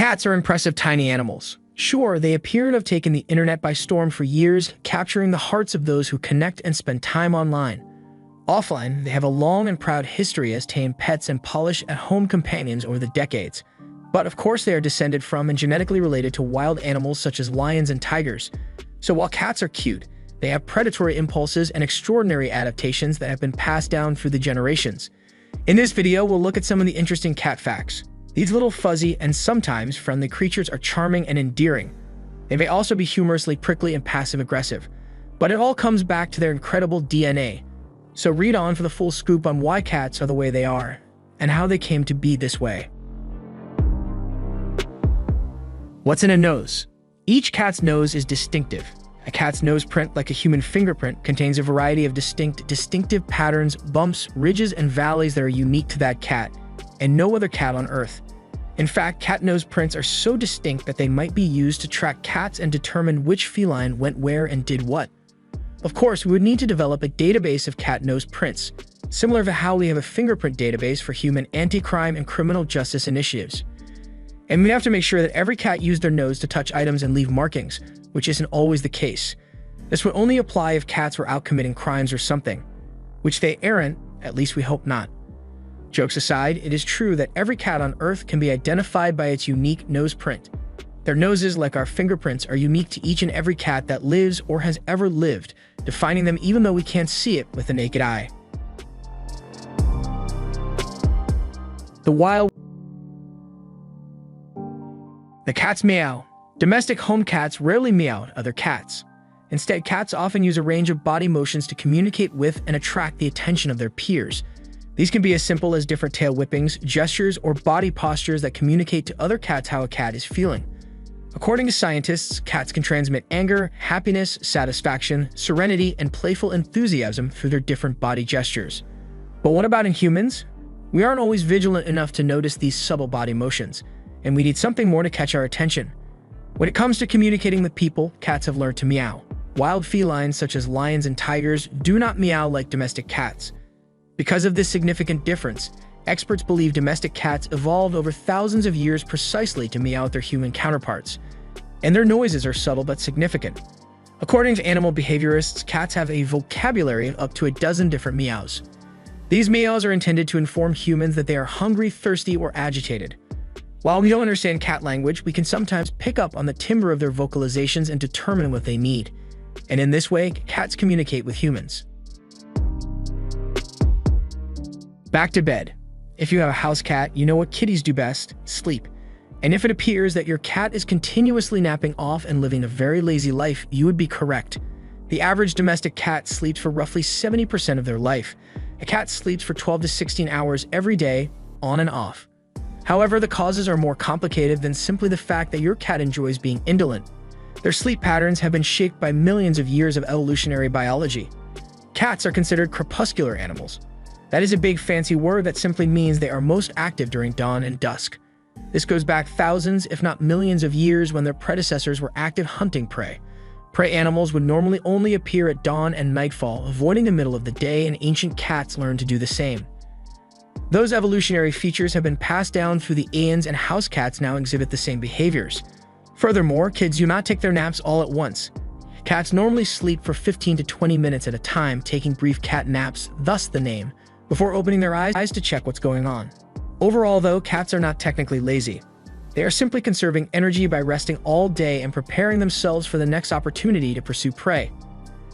Cats are impressive tiny animals. Sure, they appear to have taken the internet by storm for years, capturing the hearts of those who connect and spend time online. Offline, they have a long and proud history as tame pets and polished at-home companions over the decades. But of course, they are descended from and genetically related to wild animals such as lions and tigers. So while cats are cute, they have predatory impulses and extraordinary adaptations that have been passed down through the generations. In this video, we'll look at some of the interesting cat facts. These little fuzzy and sometimes friendly creatures are charming and endearing. They may also be humorously prickly and passive-aggressive, but it all comes back to their incredible DNA. So read on for the full scoop on why cats are the way they are, and how they came to be this way. What's in a nose? Each cat's nose is distinctive. A cat's nose print, like a human fingerprint, contains a variety of distinctive patterns, bumps, ridges, and valleys that are unique to that cat, and no other cat on Earth. In fact, cat nose prints are so distinct that they might be used to track cats and determine which feline went where and did what. Of course, we would need to develop a database of cat nose prints, similar to how we have a fingerprint database for human anti-crime and criminal justice initiatives. And we have to make sure that every cat used their nose to touch items and leave markings, which isn't always the case. This would only apply if cats were out committing crimes or something, which they aren't, at least we hope not. Jokes aside, it is true that every cat on Earth can be identified by its unique nose print. Their noses, like our fingerprints, are unique to each and every cat that lives or has ever lived, defining them even though we can't see it with the naked eye. The cat's meow. Domestic home cats rarely meow at other cats. Instead, cats often use a range of body motions to communicate with and attract the attention of their peers. These can be as simple as different tail whippings, gestures, or body postures that communicate to other cats how a cat is feeling. According to scientists, cats can transmit anger, happiness, satisfaction, serenity, and playful enthusiasm through their different body gestures. But what about in humans? We aren't always vigilant enough to notice these subtle body motions, and we need something more to catch our attention. When it comes to communicating with people, cats have learned to meow. Wild felines such as lions and tigers do not meow like domestic cats. Because of this significant difference, experts believe domestic cats evolved over thousands of years precisely to meow at their human counterparts, and their noises are subtle but significant. According to animal behaviorists, cats have a vocabulary of up to a dozen different meows. These meows are intended to inform humans that they are hungry, thirsty, or agitated. While we don't understand cat language, we can sometimes pick up on the timbre of their vocalizations and determine what they need. And in this way, cats communicate with humans. Back to bed. If you have a house cat, you know what kitties do best: sleep. And if it appears that your cat is continuously napping off and living a very lazy life, you would be correct. The average domestic cat sleeps for roughly 70% of their life. A cat sleeps for 12 to 16 hours every day, on and off. However, the causes are more complicated than simply the fact that your cat enjoys being indolent. Their sleep patterns have been shaped by millions of years of evolutionary biology. Cats are considered crepuscular animals. That is a big fancy word that simply means they are most active during dawn and dusk. This goes back thousands, if not millions of years when their predecessors were active hunting prey. Prey animals would normally only appear at dawn and nightfall, avoiding the middle of the day, and ancient cats learned to do the same. Those evolutionary features have been passed down through the aeons, and house cats now exhibit the same behaviors. Furthermore, kids do not take their naps all at once. Cats normally sleep for 15 to 20 minutes at a time, taking brief cat naps, thus the name, before opening their eyes to check what's going on. Overall, though, cats are not technically lazy. They are simply conserving energy by resting all day and preparing themselves for the next opportunity to pursue prey.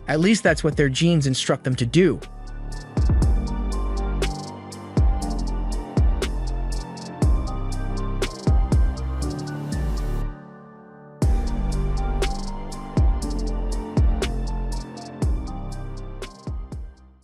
At least that's what their genes instruct them to do.